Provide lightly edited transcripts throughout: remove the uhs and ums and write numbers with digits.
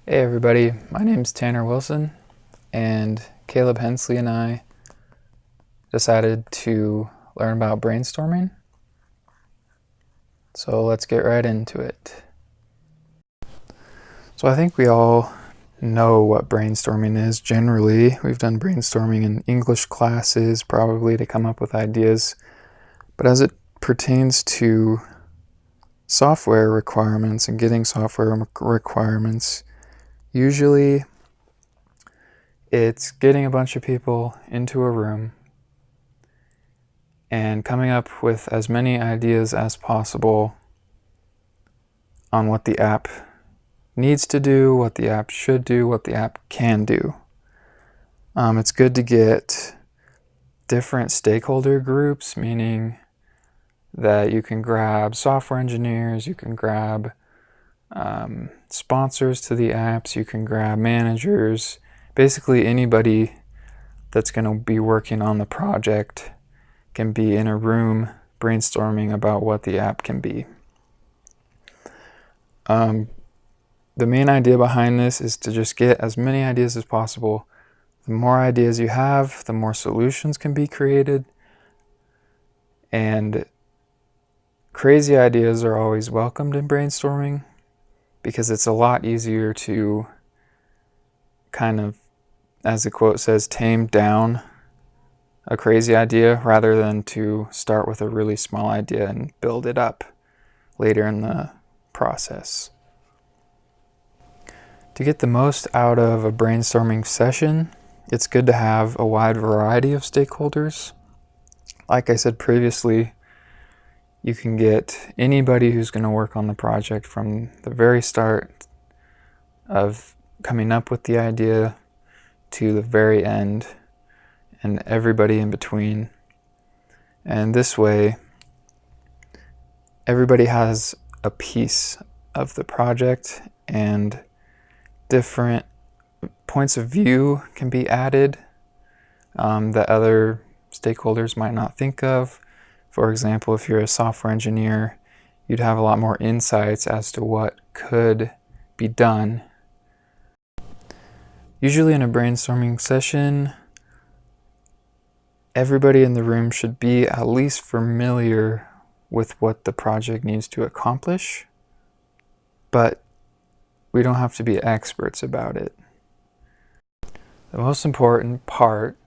Hey everybody, my name's Tanner Wilson, and Caleb Hensley and I decided to learn about brainstorming. So let's get right into it. So I think we all know what brainstorming is generally. We've done brainstorming in English classes probably to come up with ideas. But as it pertains to software requirements and getting software requirements, usually it's getting a bunch of people into a room and coming up with as many ideas as possible on what the app needs to do, what the app should do, what the app can do. It's good to get different stakeholder groups, meaning that you can grab software engineers, you can grab sponsors to the apps, you can grab managers, basically anybody that's going to be working on the project can be in a room brainstorming about what the app can be. The main idea behind this is to just get as many ideas as possible. The more ideas you have, the more solutions can be created. And crazy ideas are always welcomed in brainstorming because it's a lot easier to kind of, as the quote says, tame down a crazy idea rather than to start with a really small idea and build it up later in the process. To get the most out of a brainstorming session, it's good to have a wide variety of stakeholders. Like I said previously, you can get anybody who's going to work on the project from the very start of coming up with the idea to the very end, and everybody in between. And this way, everybody has a piece of the project and different points of view can be added that other stakeholders might not think of. For example, if you're a software engineer, you'd have a lot more insights as to what could be done. Usually in a brainstorming session, everybody in the room should be at least familiar with what the project needs to accomplish, but we don't have to be experts about it. The most important part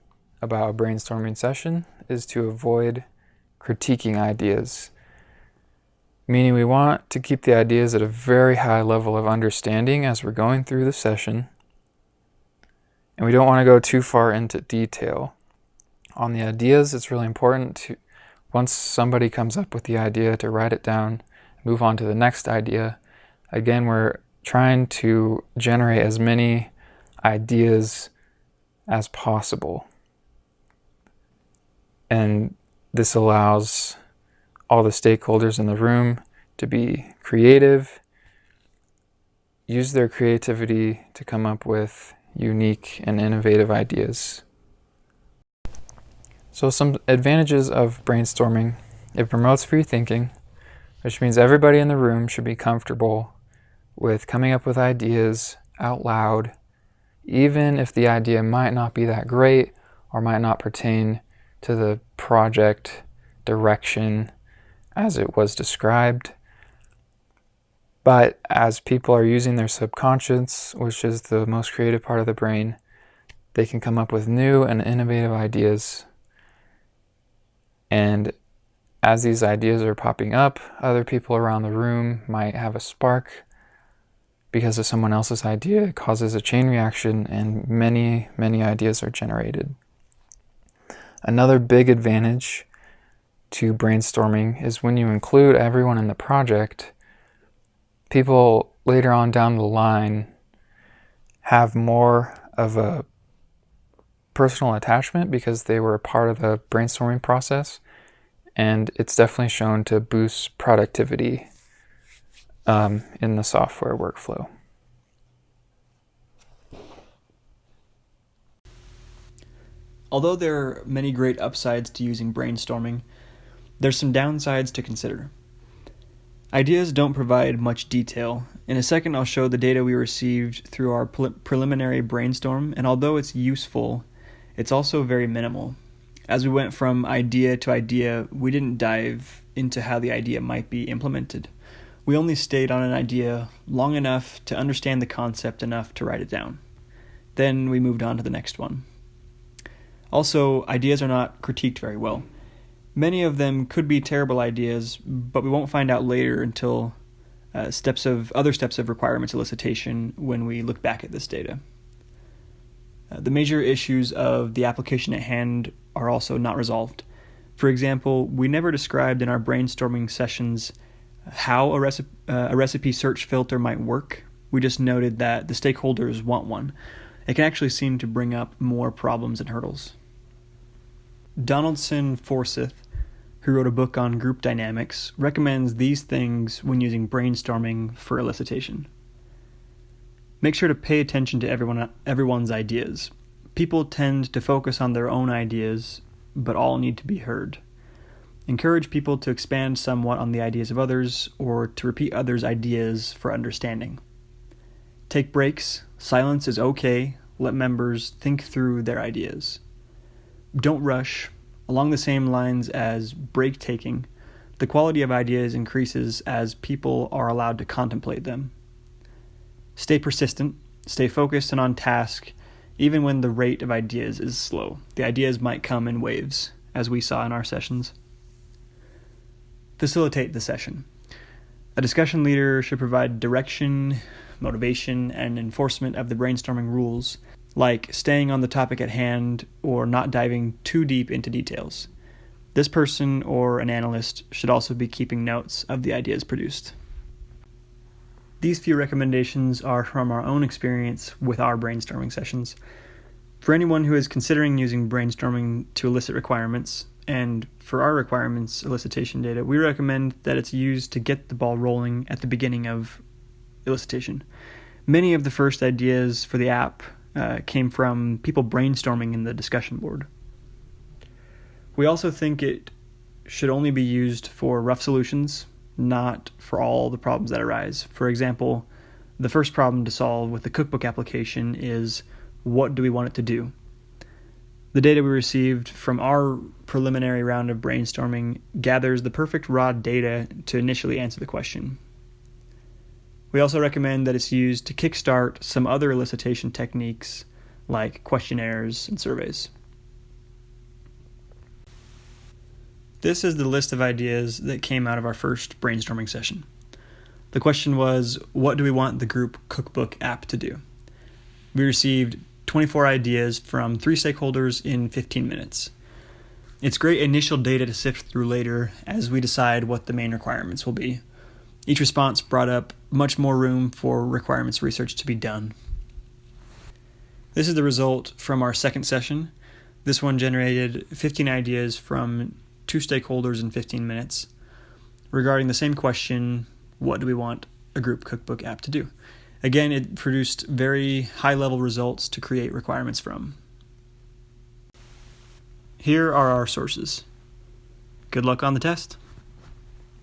about a brainstorming session is to avoid critiquing ideas, meaning we want to keep the ideas at a very high level of understanding as we're going through the session, and we don't want to go too far into detail. On the ideas, it's really important to, once somebody comes up with the idea, to write it down, move on to the next idea. Again, we're trying to generate as many ideas as possible. And this allows all the stakeholders in the room to be creative, use their creativity to come up with unique and innovative ideas. So some advantages of brainstorming: it promotes free thinking, which means everybody in the room should be comfortable with coming up with ideas out loud, even if the idea might not be that great or might not pertain to the project direction as it was described. But as people are using their subconscious, which is the most creative part of the brain, they can come up with new and innovative ideas. And as these ideas are popping up, other people around the room might have a spark because of someone else's idea. It causes a chain reaction and many, many ideas are generated. Another big advantage to brainstorming is when you include everyone in the project, people later on down the line have more of a personal attachment because they were a part of the brainstorming process, and it's definitely shown to boost productivity in the software workflow. Although there are many great upsides to using brainstorming, there's some downsides to consider. Ideas don't provide much detail. In a second, I'll show the data we received through our preliminary brainstorm, and although it's useful, it's also very minimal. As we went from idea to idea, we didn't dive into how the idea might be implemented. We only stayed on an idea long enough to understand the concept enough to write it down. Then we moved on to the next one. Also, ideas are not critiqued very well. Many of them could be terrible ideas, but we won't find out later until other steps of requirements elicitation when we look back at this data. The major issues of the application at hand are also not resolved. For example, we never described in our brainstorming sessions how a recipe search filter might work. We just noted that the stakeholders want one. It can actually seem to bring up more problems and hurdles. Donaldson Forsyth, who wrote a book on group dynamics, recommends these things when using brainstorming for elicitation. Make sure to pay attention to everyone's ideas. People tend to focus on their own ideas, but all need to be heard. Encourage people to expand somewhat on the ideas of others or to repeat others' ideas for understanding. Take breaks. Silence is okay. Let members think through their ideas. Don't rush. Along the same lines as break taking, the quality of ideas increases as people are allowed to contemplate them. Stay persistent. Stay focused and on task, even when the rate of ideas is slow. The ideas might come in waves, as we saw in our sessions. Facilitate the session. A discussion leader should provide direction, motivation, and enforcement of the brainstorming rules, like staying on the topic at hand or not diving too deep into details. This person or an analyst should also be keeping notes of the ideas produced. These few recommendations are from our own experience with our brainstorming sessions. For anyone who is considering using brainstorming to elicit requirements, and for our requirements elicitation data, we recommend that it's used to get the ball rolling at the beginning of elicitation. Many of the first ideas for the app came from people brainstorming in the discussion board. We also think it should only be used for rough solutions, not for all the problems that arise. For example, the first problem to solve with the cookbook application is, what do we want it to do? The data we received from our preliminary round of brainstorming gathers the perfect raw data to initially answer the question. We also recommend that it's used to kickstart some other elicitation techniques like questionnaires and surveys. This is the list of ideas that came out of our first brainstorming session. The question was, what do we want the group cookbook app to do? We received 24 ideas from 3 stakeholders in 15 minutes. It's great initial data to sift through later as we decide what the main requirements will be. Each response brought up much more room for requirements research to be done. This is the result from our second session. This one generated 15 ideas from 2 stakeholders in 15 minutes regarding the same question, what do we want a group cookbook app to do? Again, it produced very high-level results to create requirements from. Here are our sources. Good luck on the test.